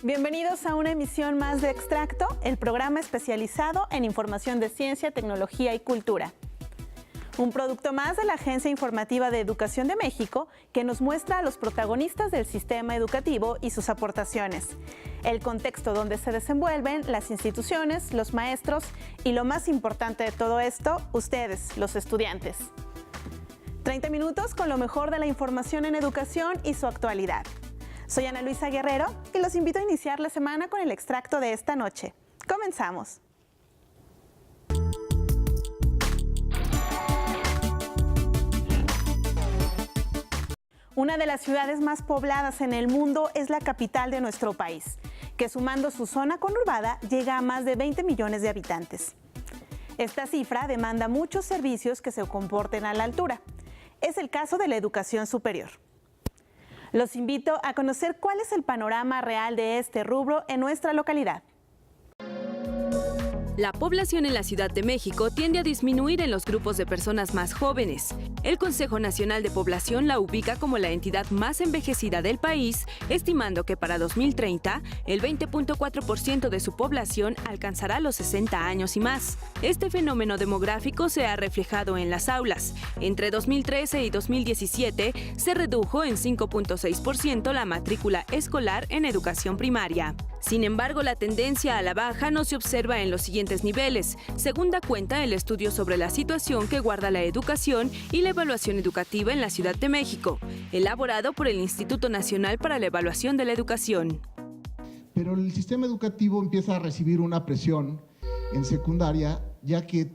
Bienvenidos a una emisión más de Extracto, el programa especializado en información de ciencia, tecnología y cultura. Un producto más de la Agencia Informativa de Educación de México que nos muestra a los protagonistas del sistema educativo y sus aportaciones, el contexto donde se desenvuelven las instituciones, los maestros y lo más importante de todo esto, ustedes, los estudiantes. 30 minutos con lo mejor de la información en educación y su actualidad. Soy Ana Luisa Guerrero y los invito a iniciar la semana con el extracto de esta noche. Comenzamos. Una de las ciudades más pobladas en el mundo es la capital de nuestro país, que sumando su zona conurbada llega a más de 20 millones de habitantes. Esta cifra demanda muchos servicios que se comporten a la altura. Es el caso de la educación superior. Los invito a conocer cuál es el panorama real de este rubro en nuestra localidad. La población en la Ciudad de México tiende a disminuir en los grupos de personas más jóvenes. El Consejo Nacional de Población la ubica como la entidad más envejecida del país, estimando que para 2030 el 20.4% de su población alcanzará los 60 años y más. Este fenómeno demográfico se ha reflejado en las aulas. Entre 2013 y 2017 se redujo en 5.6% la matrícula escolar en educación primaria. Sin embargo, la tendencia a la baja no se observa en los siguientes niveles, según da cuenta el estudio sobre la situación que guarda la educación y la evaluación educativa en la Ciudad de México, elaborado por el Instituto Nacional para la Evaluación de la Educación. Pero el sistema educativo empieza a recibir una presión en secundaria, ya que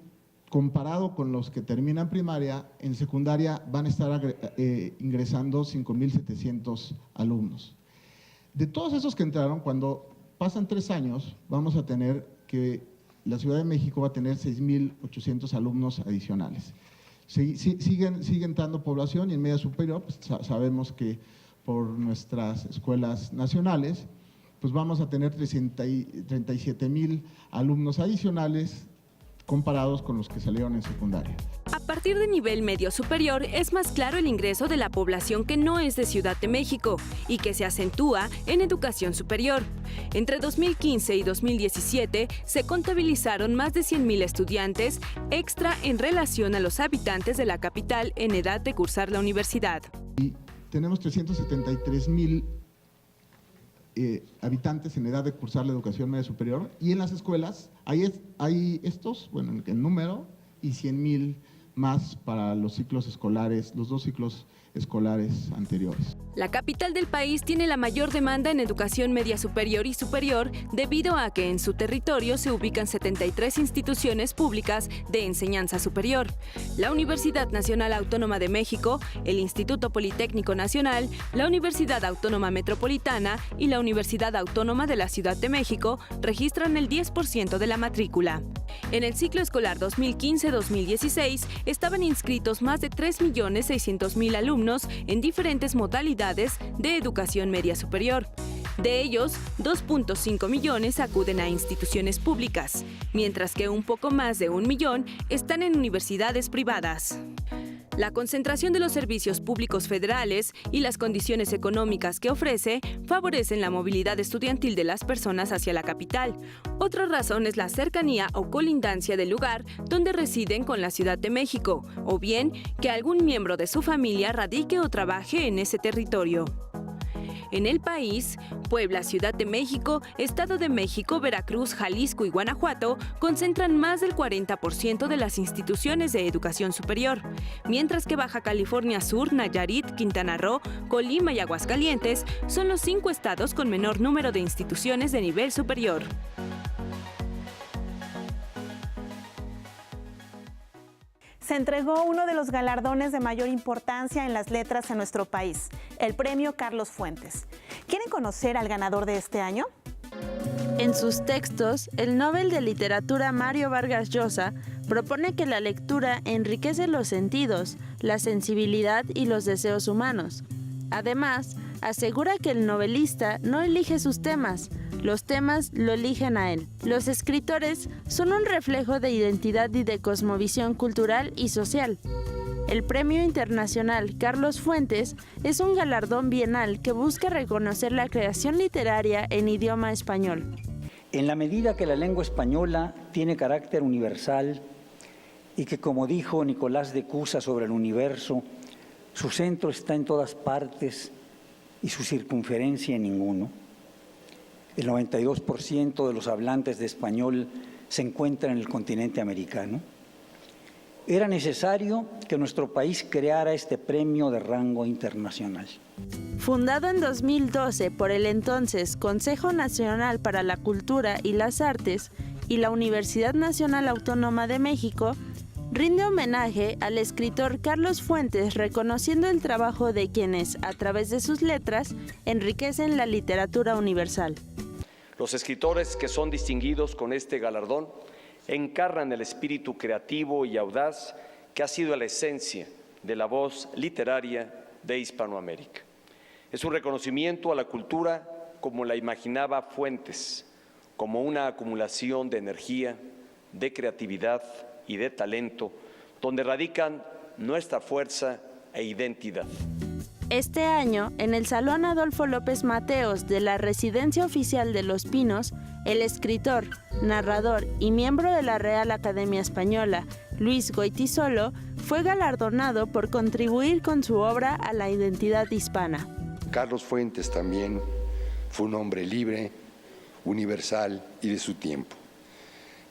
comparado con los que terminan primaria, en secundaria van a estar ingresando 5,700 alumnos. De todos esos que entraron, cuando pasan 3 años, vamos a tener que la Ciudad de México va a tener 6,800 alumnos adicionales. Sigue entrando población y en media superior, pues, sabemos que por nuestras escuelas nacionales, pues vamos a tener 37,000 alumnos adicionales comparados con los que salieron en secundaria. A partir de nivel medio superior es más claro el ingreso de la población que no es de Ciudad de México y que se acentúa en educación superior. Entre 2015 y 2017 se contabilizaron más de 100,000 estudiantes extra en relación a los habitantes de la capital en edad de cursar la universidad. Y tenemos 373,000 habitantes en edad de cursar la educación media superior, y en las escuelas hay estos, bueno, en número, y 100,000 más para los ciclos escolares, los 2 ciclos escolares anteriores. La capital del país tiene la mayor demanda en educación media superior y superior debido a que en su territorio se ubican 73 instituciones públicas de enseñanza superior. La Universidad Nacional Autónoma de México, el Instituto Politécnico Nacional, la Universidad Autónoma Metropolitana y la Universidad Autónoma de la Ciudad de México registran el 10% de la matrícula. En el ciclo escolar 2015-2016 estaban inscritos más de 3,600,000 alumnos en diferentes modalidades de educación media superior. De ellos, 2.5 millones acuden a instituciones públicas, mientras que un poco más de 1 millón están en universidades privadas. La concentración de los servicios públicos federales y las condiciones económicas que ofrece favorecen la movilidad estudiantil de las personas hacia la capital. Otra razón es la cercanía o colindancia del lugar donde residen con la Ciudad de México, o bien que algún miembro de su familia radique o trabaje en ese territorio. En el país, Puebla, Ciudad de México, Estado de México, Veracruz, Jalisco y Guanajuato concentran más del 40% de las instituciones de educación superior, mientras que Baja California Sur, Nayarit, Quintana Roo, Colima y Aguascalientes son los 5 estados con menor número de instituciones de nivel superior. Se entregó uno de los galardones de mayor importancia en las letras en nuestro país, el Premio Carlos Fuentes. ¿Quieren conocer al ganador de este año? En sus textos, el Nobel de Literatura Mario Vargas Llosa propone que la lectura enriquece los sentidos, la sensibilidad y los deseos humanos. Además, asegura que el novelista no elige sus temas, los temas lo eligen a él. Los escritores son un reflejo de identidad y de cosmovisión cultural y social. El Premio Internacional Carlos Fuentes es un galardón bienal que busca reconocer la creación literaria en idioma español. En la medida que la lengua española tiene carácter universal y que, como dijo Nicolás de Cusa sobre el universo, su centro está en todas partes y su circunferencia en ninguno. El 92% de los hablantes de español se encuentran en el continente americano. Era necesario que nuestro país creara este premio de rango internacional. Fundado en 2012 por el entonces Consejo Nacional para la Cultura y las Artes y la Universidad Nacional Autónoma de México, rinde homenaje al escritor Carlos Fuentes, reconociendo el trabajo de quienes, a través de sus letras, enriquecen la literatura universal. Los escritores que son distinguidos con este galardón encarnan el espíritu creativo y audaz que ha sido la esencia de la voz literaria de Hispanoamérica. Es un reconocimiento a la cultura como la imaginaba Fuentes, como una acumulación de energía, de creatividad y de talento, donde radican nuestra fuerza e identidad. Este año, en el Salón Adolfo López Mateos de la Residencia Oficial de Los Pinos, el escritor, narrador y miembro de la Real Academia Española, Luis Goytisolo, fue galardonado por contribuir con su obra a la identidad hispana. Carlos Fuentes también fue un hombre libre, universal y de su tiempo,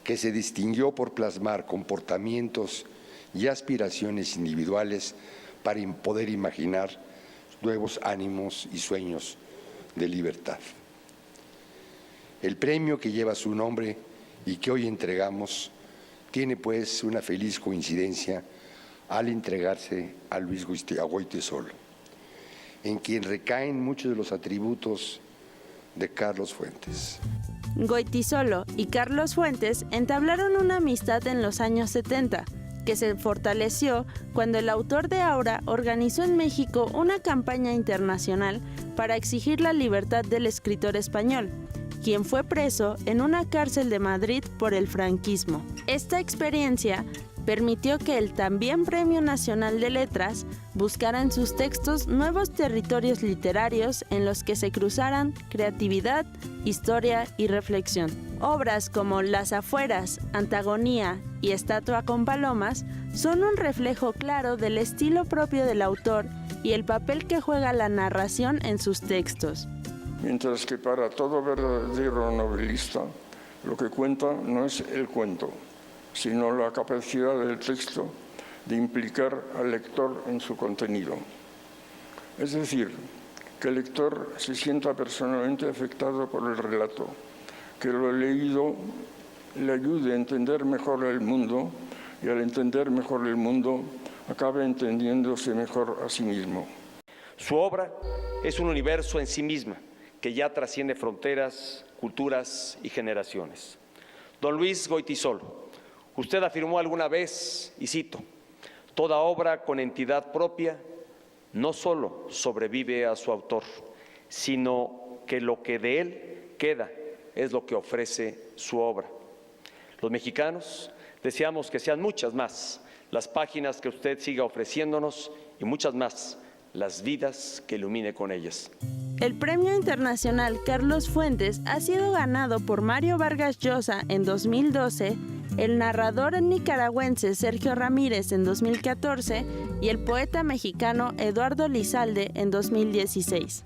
que se distinguió por plasmar comportamientos y aspiraciones individuales para poder imaginar nuevos ánimos y sueños de libertad. El premio que lleva su nombre y que hoy entregamos tiene pues una feliz coincidencia al entregarse a Luis Goytisolo, en quien recaen muchos de los atributos de Carlos Fuentes. Goytisolo y Carlos Fuentes entablaron una amistad en los años 70, que se fortaleció cuando el autor de Aura organizó en México una campaña internacional para exigir la libertad del escritor español, quien fue preso en una cárcel de Madrid por el franquismo. Esta experiencia permitió que el también Premio Nacional de Letras buscara en sus textos nuevos territorios literarios en los que se cruzaran creatividad, historia y reflexión. Obras como Las Afueras, Antagonía y Estatua con Palomas son un reflejo claro del estilo propio del autor y el papel que juega la narración en sus textos. Mientras que para todo verdadero novelista, lo que cuenta no es el cuento, sino la capacidad del texto de implicar al lector en su contenido. Es decir, que el lector se sienta personalmente afectado por el relato, que lo leído le ayude a entender mejor el mundo y al entender mejor el mundo acabe entendiéndose mejor a sí mismo. Su obra es un universo en sí misma que ya trasciende fronteras, culturas y generaciones. Don Luis Goytisolo, usted afirmó alguna vez, y cito, toda obra con entidad propia no solo sobrevive a su autor, sino que lo que de él queda es lo que ofrece su obra. Los mexicanos deseamos que sean muchas más las páginas que usted siga ofreciéndonos y muchas más las vidas que ilumine con ellas. El Premio Internacional Carlos Fuentes ha sido ganado por Mario Vargas Llosa en 2012, el narrador nicaragüense Sergio Ramírez en 2014 y el poeta mexicano Eduardo Lizalde en 2016.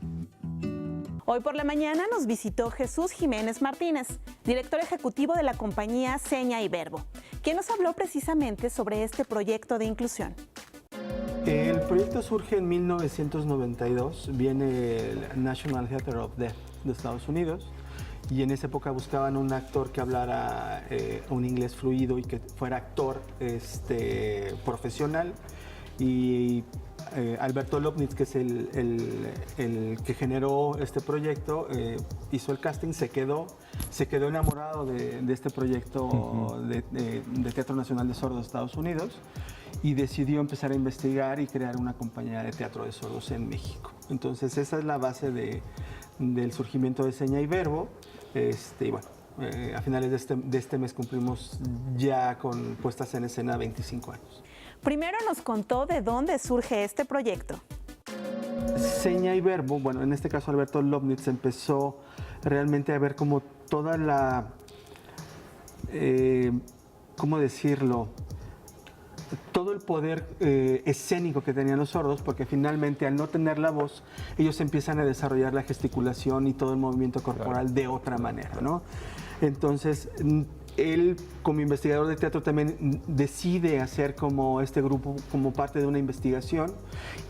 Hoy por la mañana nos visitó Jesús Jiménez Martínez, director ejecutivo de la compañía Seña y Verbo, quien nos habló precisamente sobre este proyecto de inclusión. El proyecto surge en 1992, viene el National Theatre of Deaf de Estados Unidos y en esa época buscaban un actor que hablara un inglés fluido y que fuera actor profesional y Alberto Lobnitz, que es el que generó este proyecto, hizo el casting, se quedó enamorado de este proyecto de Teatro Nacional de Sordos de Estados Unidos y decidió empezar a investigar y crear una compañía de teatro de sordos en México. Entonces esa es la base del surgimiento de Seña y Verbo. Y bueno, a finales de este mes cumplimos ya con puestas en escena 25 años. Primero nos contó de dónde surge este proyecto. Seña y verbo, bueno, en este caso Alberto Lobnitz empezó realmente a ver como toda la, ¿cómo decirlo? Todo el poder escénico que tenían los sordos, porque finalmente al no tener la voz, ellos empiezan a desarrollar la gesticulación y todo el movimiento corporal de otra manera, ¿no? Entonces, él como investigador de teatro también decide hacer como este grupo como parte de una investigación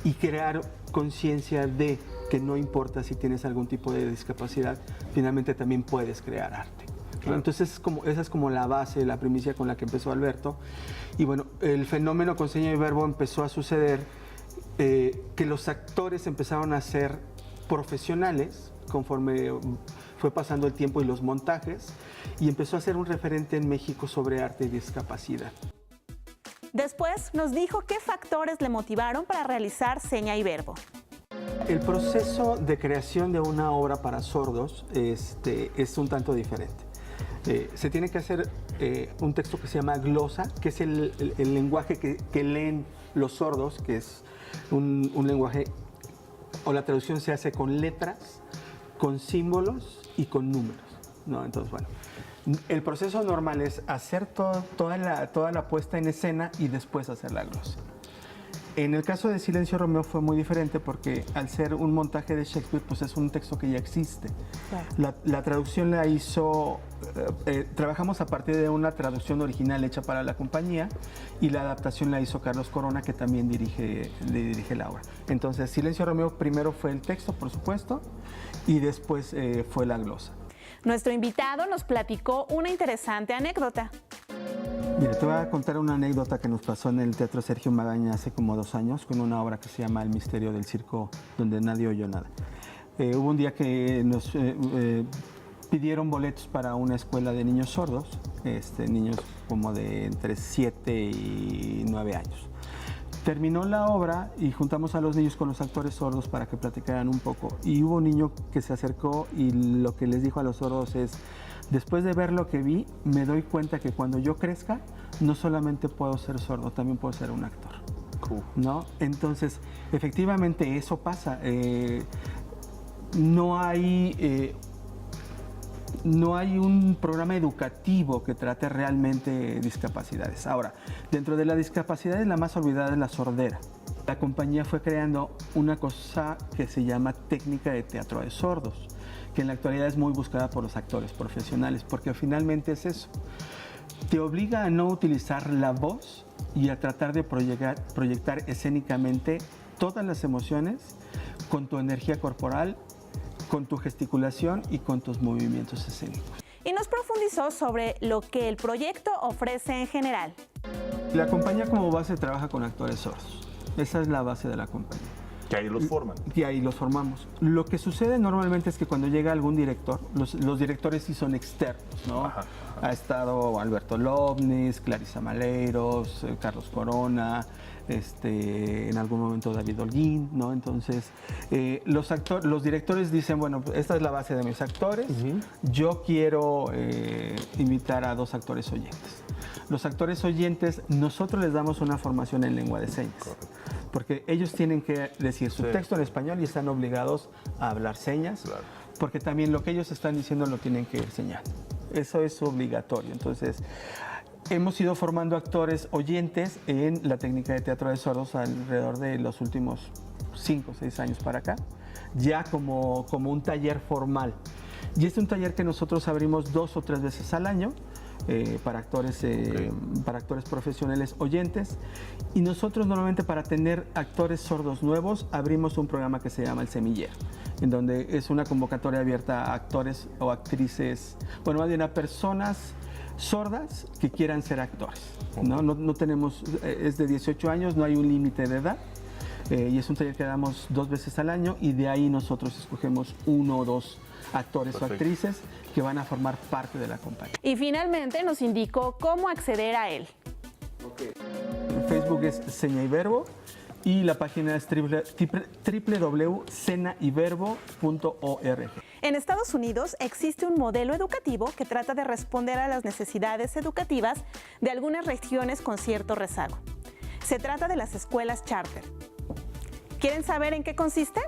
y crear conciencia de que no importa si tienes algún tipo de discapacidad, finalmente también puedes crear arte. Claro. Entonces esa es como la base, la primicia con la que empezó Alberto. Y bueno, el fenómeno con seña y verbo empezó a suceder que los actores empezaron a ser profesionales conforme fue pasando el tiempo y los montajes, y empezó a ser un referente en México sobre arte y discapacidad. Después nos dijo qué factores le motivaron para realizar seña y verbo. El proceso de creación de una obra para sordos es un tanto diferente. Se tiene que hacer un texto que se llama glosa, que es el lenguaje que leen los sordos, que es un lenguaje, o la traducción se hace con letras, con símbolos y con números, ¿no? Entonces, bueno, el proceso normal es hacer toda la puesta en escena y después hacer la glosa. En el caso de Silencio Romeo fue muy diferente porque al ser un montaje de Shakespeare, pues es un texto que ya existe. Claro. La traducción la hizo, trabajamos a partir de una traducción original hecha para la compañía, y la adaptación la hizo Carlos Corona, que también dirige la obra. Entonces, Silencio Romeo primero fue el texto, por supuesto, y después fue la glosa. Nuestro invitado nos platicó una interesante anécdota. Mira, te voy a contar una anécdota que nos pasó en el Teatro Sergio Magaña hace como 2 años con una obra que se llama El misterio del circo, donde nadie oyó nada. Hubo un día que nos pidieron boletos para una escuela de niños sordos, niños como de entre 7 y 9 años. Terminó la obra y juntamos a los niños con los actores sordos para que platicaran un poco. Y hubo un niño que se acercó y lo que les dijo a los sordos es: después de ver lo que vi, me doy cuenta que cuando yo crezca, no solamente puedo ser sordo, también puedo ser un actor. Cool. ¿No? Entonces, efectivamente, eso pasa. No hay un programa educativo que trate realmente discapacidades. Ahora, dentro de la discapacidad, la más olvidada es la sordera. La compañía fue creando una cosa que se llama técnica de teatro de sordos, que en la actualidad es muy buscada por los actores profesionales, porque finalmente es eso. Te obliga a no utilizar la voz y a tratar de proyectar escénicamente todas las emociones con tu energía corporal, con tu gesticulación y con tus movimientos escénicos. Y nos profundizó sobre lo que el proyecto ofrece en general. La compañía como base trabaja con actores sordos. Esa es la base de la compañía. Que ahí los forman. Y ahí los formamos. Lo que sucede normalmente es que cuando llega algún director, los directores sí son externos, ¿no? Ajá. Ha estado Alberto Lobnitz, Clarisa Maleiros, Carlos Corona, en algún momento David Holguín, ¿no? Entonces, los directores dicen, bueno, esta es la base de mis actores, yo quiero invitar a 2 actores oyentes. Los actores oyentes, nosotros les damos una formación en lengua de señas. Correcto. Porque ellos tienen que decir su texto en español y están obligados a hablar señas, claro, porque también lo que ellos están diciendo lo tienen que enseñar. Eso es obligatorio. Entonces, hemos ido formando actores oyentes en la técnica de teatro de sordos alrededor de los últimos 5 o 6 años para acá, ya como un taller formal. Y es un taller que nosotros abrimos 2 o 3 veces al año, para actores profesionales oyentes, y nosotros normalmente para tener actores sordos nuevos abrimos un programa que se llama El Semillero, en donde es una convocatoria abierta a actores o actrices, bueno, más bien a personas sordas que quieran ser actores, ¿no? No tenemos, es de 18 años, no hay un límite de edad, y es un taller que damos 2 veces al año, y de ahí nosotros escogemos 1 o 2 actores o actrices que van a formar parte de la compañía. Y finalmente nos indicó cómo acceder a él. Okay. Facebook es Seña y Verbo y la página es www.senayverbo.org. En Estados Unidos existe un modelo educativo que trata de responder a las necesidades educativas de algunas regiones con cierto rezago. Se trata de las escuelas charter. ¿Quieren saber en qué consisten?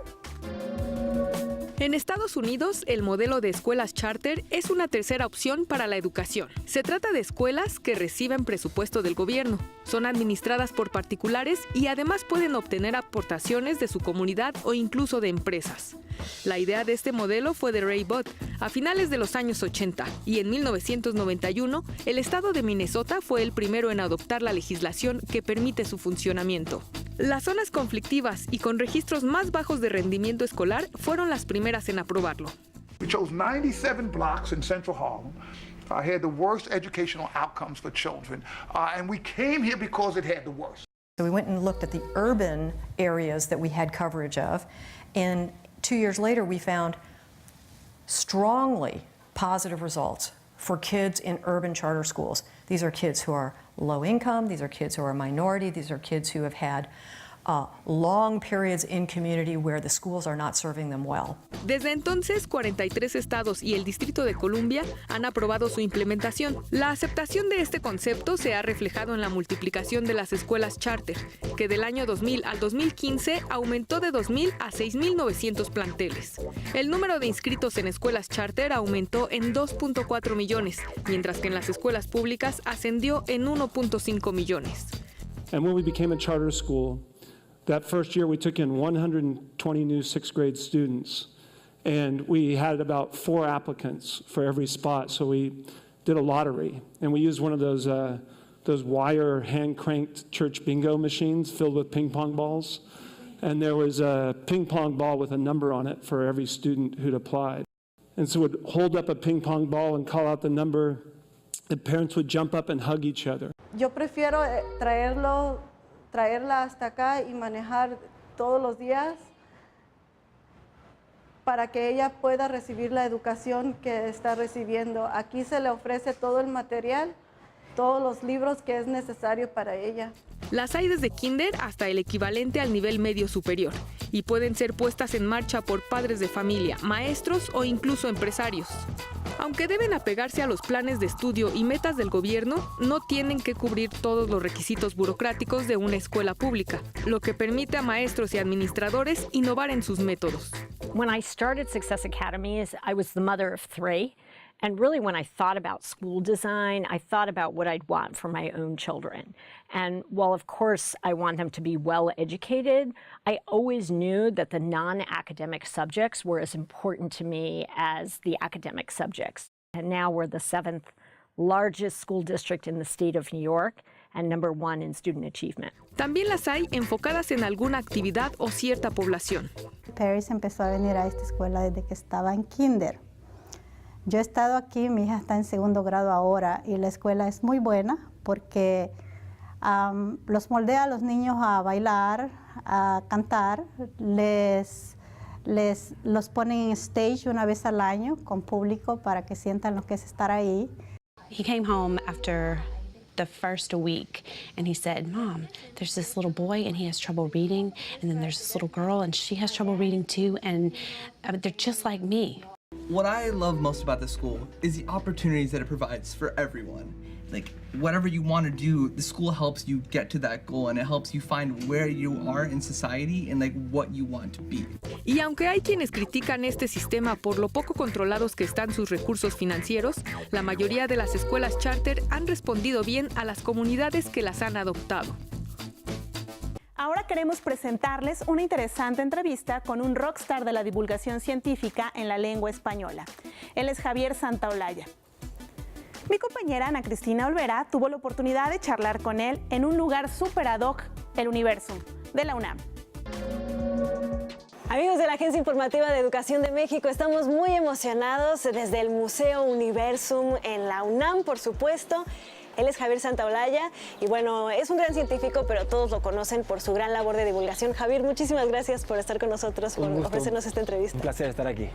En Estados Unidos, el modelo de escuelas charter es una tercera opción para la educación. Se trata de escuelas que reciben presupuesto del gobierno, son administradas por particulares y además pueden obtener aportaciones de su comunidad o incluso de empresas. La idea de este modelo fue de Ray Budd a finales de los años 80 y en 1991 el estado de Minnesota fue el primero en adoptar la legislación que permite su funcionamiento. Las zonas conflictivas y con registros más bajos de rendimiento escolar fueron las primeras en aprobarlo. We chose 97 blocks in Central Harlem. Had the worst educational outcomes for children, and we came here because it had the worst. So we went and looked at the urban areas that we had coverage of, and 2 years later we found strongly positive results for kids in urban charter schools. These are kids who are low income, these are kids who are a minority, these are kids who have had long periods in community where the schools are not serving them well. Desde entonces, 43 estados y el Distrito de Columbia han aprobado su implementación. La aceptación de este concepto se ha reflejado en la multiplicación de las escuelas charter, que del año 2000 al 2015 aumentó de 2.000 a 6.900 planteles. El número de inscritos en escuelas charter aumentó en 2.4 millones, mientras que en las escuelas públicas ascendió en 1.5 millones. And when we became a charter school, that first year we took in 120 new sixth grade students, and we had about 4 applicants for every spot, so we did a lottery, and we used one of those wire hand-cranked church bingo machines filled with ping pong balls, and there was a ping pong ball with a number on it for every student who'd applied. And so we'd hold up a ping pong ball and call out the number. The parents would jump up and hug each other. Yo prefiero traerla hasta acá y manejar todos los días para que ella pueda recibir la educación que está recibiendo. Aquí se le ofrece todo el material, todos los libros que es necesario para ella. Las hay desde kinder hasta el equivalente al nivel medio superior y pueden ser puestas en marcha por padres de familia, maestros o incluso empresarios. Aunque deben apegarse a los planes de estudio y metas del gobierno, no tienen que cubrir todos los requisitos burocráticos de una escuela pública, lo que permite a maestros y administradores innovar en sus métodos. When I started Success Academies, I was the mother of 3. And really, when I thought about school design, I thought about what I'd want for my own children. And while, of course, I want them to be well educated, I always knew that the non-academic subjects were as important to me as the academic subjects. And now we're the 7th largest school district in the state of New York and #1 in student achievement. También las hay enfocadas en alguna actividad o cierta población. Paris empezó a venir a esta escuela desde que estaba en kinder. Yo he estado aquí, mi hija está en 2º grado ahora y la escuela es muy buena porque los moldea a los niños a bailar, a cantar, los ponen en stage una vez al año con público para que sientan lo que es estar ahí. He came home after the first week and he said, "Mom, there's this little boy and he has trouble reading, and then there's this little girl and she has trouble reading too, and they're just like me." What I love most about the school is the opportunities that it provides for everyone. Like, whatever you want to do, the school helps you get to that goal and it helps you find where you are in society and like what you want to be. Y aunque hay quienes critican este sistema por lo poco controlados que están sus recursos financieros, la mayoría de las escuelas charter han respondido bien a las comunidades que las han adoptado. Ahora queremos presentarles una interesante entrevista con un rockstar de la divulgación científica en la lengua española. Él es Javier Santaolalla. Mi compañera Ana Cristina Olvera tuvo la oportunidad de charlar con él en un lugar súper ad hoc, el Universum, de la UNAM. Amigos de la Agencia Informativa de Educación de México, estamos muy emocionados desde el Museo Universum en la UNAM, por supuesto. Él es Javier Santaolalla y bueno, es un gran científico, pero todos lo conocen por su gran labor de divulgación. Javier, muchísimas gracias por estar con nosotros, por ofrecernos esta entrevista. Un placer estar aquí.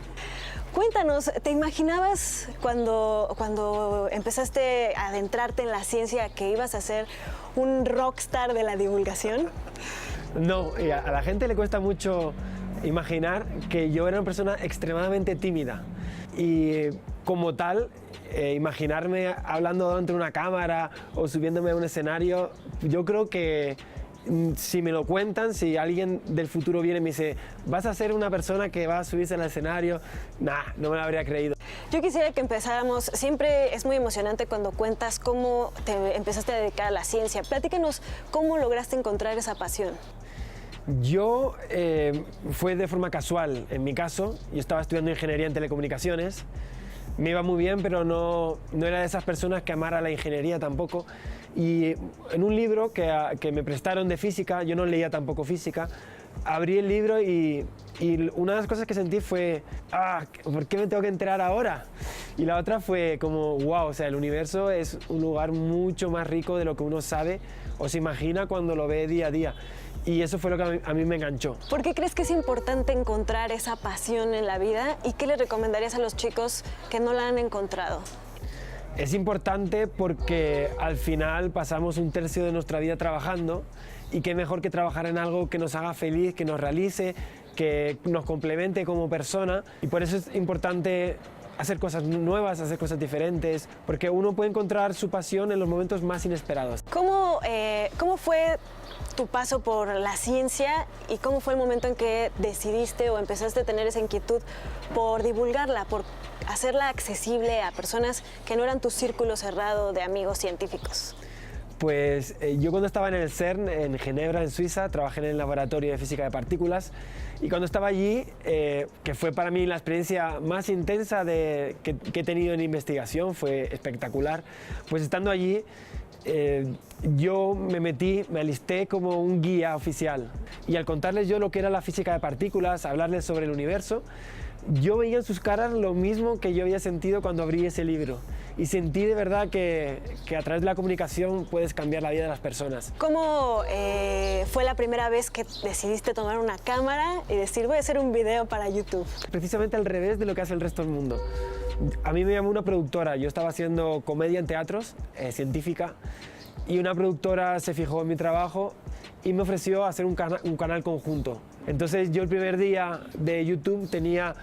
Cuéntanos, ¿te imaginabas cuando empezaste a adentrarte en la ciencia que ibas a ser un rockstar de la divulgación? No, a la gente le cuesta mucho imaginar que yo era una persona extremadamente tímida y como tal, imaginarme hablando delante de una cámara o subiéndome a un escenario, yo creo que si me lo cuentan, si alguien del futuro viene y me dice, vas a ser una persona que va a subirse al escenario, no me lo habría creído. Yo quisiera que empezáramos, siempre es muy emocionante cuando cuentas cómo te empezaste a dedicar a la ciencia. Platícanos cómo lograste encontrar esa pasión. Yo, fue de forma casual, en mi caso, yo estaba estudiando ingeniería en telecomunicaciones, me iba muy bien, pero no era de esas personas que amara la ingeniería tampoco. Y en un libro que me prestaron de física, yo no leía tampoco física, abrí el libro y una de las cosas que sentí fue, ¿por qué me tengo que enterar ahora? Y la otra fue como, wow, o sea, el universo es un lugar mucho más rico de lo que uno sabe o se imagina cuando lo ve día a día. Y eso fue lo que a mí me enganchó. ¿Por qué crees que es importante encontrar esa pasión en la vida y qué le recomendarías a los chicos que no la han encontrado? Es importante porque al final pasamos un tercio de nuestra vida trabajando y qué mejor que trabajar en algo que nos haga feliz, que nos realice, que nos complemente como persona, y por eso es importante hacer cosas nuevas, hacer cosas diferentes, porque uno puede encontrar su pasión en los momentos más inesperados. ¿Cómo fue tu paso por la ciencia y cómo fue el momento en que decidiste o empezaste a tener esa inquietud por divulgarla, por hacerla accesible a personas que no eran tu círculo cerrado de amigos científicos? Pues yo cuando estaba en el CERN, en Ginebra, en Suiza, trabajé en el laboratorio de física de partículas, y cuando estaba allí, que fue para mí la experiencia más intensa que he tenido en investigación, fue espectacular, pues estando allí yo me alisté como un guía oficial, y al contarles yo lo que era la física de partículas, hablarles sobre el universo, yo veía en sus caras lo mismo que yo había sentido cuando abrí ese libro, y sentí de verdad que a través de la comunicación puedes cambiar la vida de las personas. ¿Cómo fue la primera vez que decidiste tomar una cámara y decir, voy a hacer un video para YouTube? Precisamente al revés de lo que hace el resto del mundo. A mí me llamó una productora, yo estaba haciendo comedia en teatros, científica, y una productora se fijó en mi trabajo y me ofreció hacer un canal conjunto. Entonces yo el primer día de YouTube tenía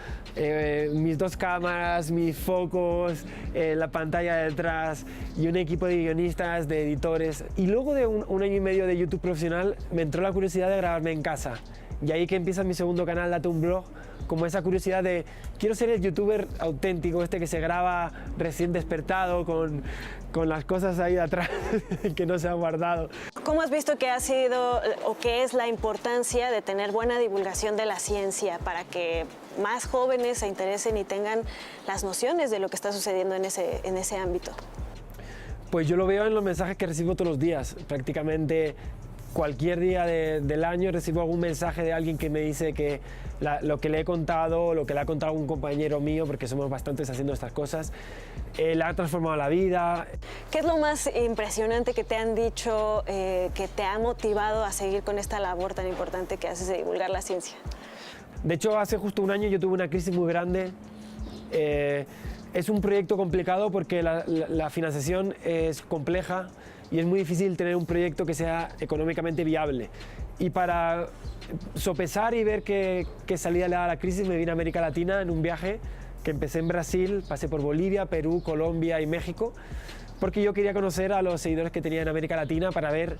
mis 2 cámaras, mis focos, la pantalla detrás y un equipo de guionistas, de editores. Y luego de un año y medio de YouTube profesional me entró la curiosidad de grabarme en casa. Y ahí que empieza mi segundo canal, Date un Blog, como esa curiosidad de quiero ser el youtuber auténtico, este que se graba recién despertado con las cosas ahí atrás que no se han guardado. ¿Cómo has visto que ha sido o qué es la importancia de tener buena divulgación de la ciencia para que más jóvenes se interesen y tengan las nociones de lo que está sucediendo en ese ámbito? Pues yo lo veo en los mensajes que recibo todos los días, prácticamente. Cualquier día del año recibo algún mensaje de alguien que me dice que lo que le he contado, lo que le ha contado un compañero mío, porque somos bastantes haciendo estas cosas, le ha transformado la vida. ¿Qué es lo más impresionante que te han dicho, que te ha motivado a seguir con esta labor tan importante que haces de divulgar la ciencia? De hecho, hace justo un año yo tuve una crisis muy grande. Es un proyecto complicado porque la financiación es compleja y es muy difícil tener un proyecto que sea económicamente viable. Y para sopesar y ver qué salida le da a la crisis, me vine a América Latina en un viaje que empecé en Brasil, pasé por Bolivia, Perú, Colombia y México, porque yo quería conocer a los seguidores que tenía en América Latina para ver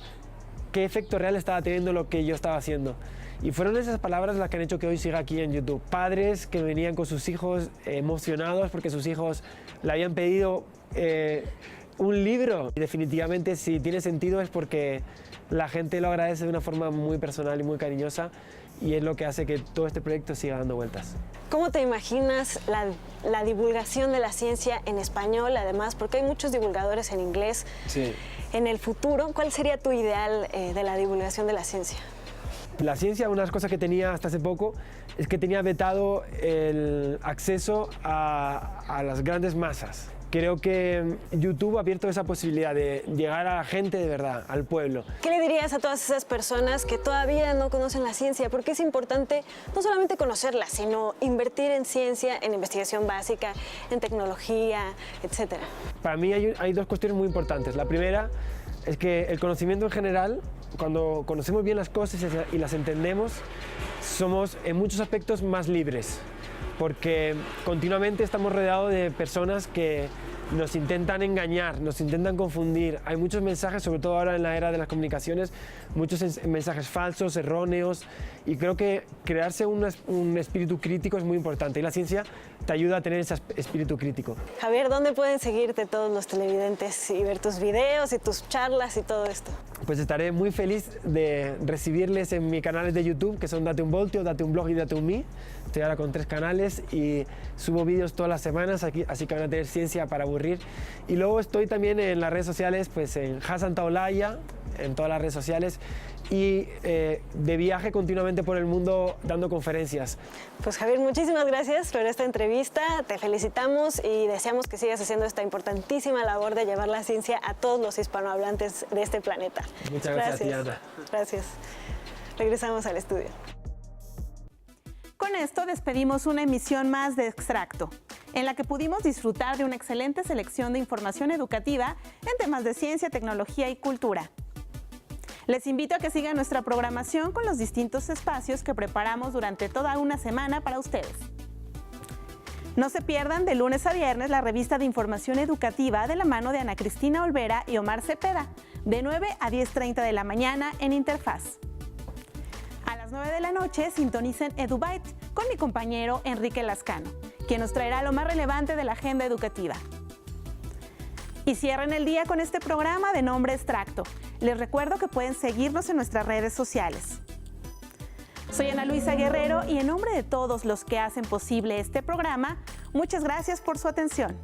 qué efecto real estaba teniendo lo que yo estaba haciendo. Y fueron esas palabras las que han hecho que hoy siga aquí en YouTube. Padres que venían con sus hijos emocionados porque sus hijos le habían pedido un libro. Y definitivamente si tiene sentido es porque la gente lo agradece de una forma muy personal y muy cariñosa, y es lo que hace que todo este proyecto siga dando vueltas. ¿Cómo te imaginas la divulgación de la ciencia en español, además? Porque hay muchos divulgadores en inglés. Sí. En el futuro, ¿cuál sería tu ideal de la divulgación de la ciencia? La ciencia, una de las cosas que tenía hasta hace poco, es que tenía vetado el acceso a las grandes masas. Creo que YouTube ha abierto esa posibilidad de llegar a la gente de verdad, al pueblo. ¿Qué le dirías a todas esas personas que todavía no conocen la ciencia? Porque es importante no solamente conocerla, sino invertir en ciencia, en investigación básica, en tecnología, etcétera. Para mí hay 2 cuestiones muy importantes. La primera es que el conocimiento en general, cuando conocemos bien las cosas y las entendemos, somos en muchos aspectos más libres, porque continuamente estamos rodeados de personas que nos intentan engañar, nos intentan confundir. Hay muchos mensajes, sobre todo ahora en la era de las comunicaciones, muchos mensajes falsos, erróneos, y creo que crearse un espíritu crítico es muy importante y la ciencia te ayuda a tener ese espíritu crítico. Javier, ¿dónde pueden seguirte todos los televidentes y ver tus videos y tus charlas y todo esto? Pues estaré muy feliz de recibirles en mis canales de YouTube, que son Date un Voltio, Date un Blog y Date un Me. Estoy ahora con 3 canales y subo vídeos todas las semanas, así que van a tener ciencia para aburrir. Y luego estoy también en las redes sociales, pues en Santaolalla, en todas las redes sociales, y de viaje continuamente por el mundo dando conferencias. Pues Javier, muchísimas gracias por esta entrevista, te felicitamos y deseamos que sigas haciendo esta importantísima labor de llevar la ciencia a todos los hispanohablantes de este planeta. Muchas gracias, Diana. Gracias. Regresamos al estudio. Con esto despedimos una emisión más de Extracto, en la que pudimos disfrutar de una excelente selección de información educativa en temas de ciencia, tecnología y cultura. Les invito a que sigan nuestra programación con los distintos espacios que preparamos durante toda una semana para ustedes. No se pierdan de lunes a viernes la revista de información educativa de la mano de Ana Cristina Olvera y Omar Cepeda, de 9 a 10:30 de la mañana en Interfaz. A las 9 de la noche sintonicen EduByte con mi compañero Enrique Lascano, quien nos traerá lo más relevante de la agenda educativa. Y cierren el día con este programa de nombre Extracto. Les recuerdo que pueden seguirnos en nuestras redes sociales. Soy Ana Luisa Guerrero y en nombre de todos los que hacen posible este programa, muchas gracias por su atención.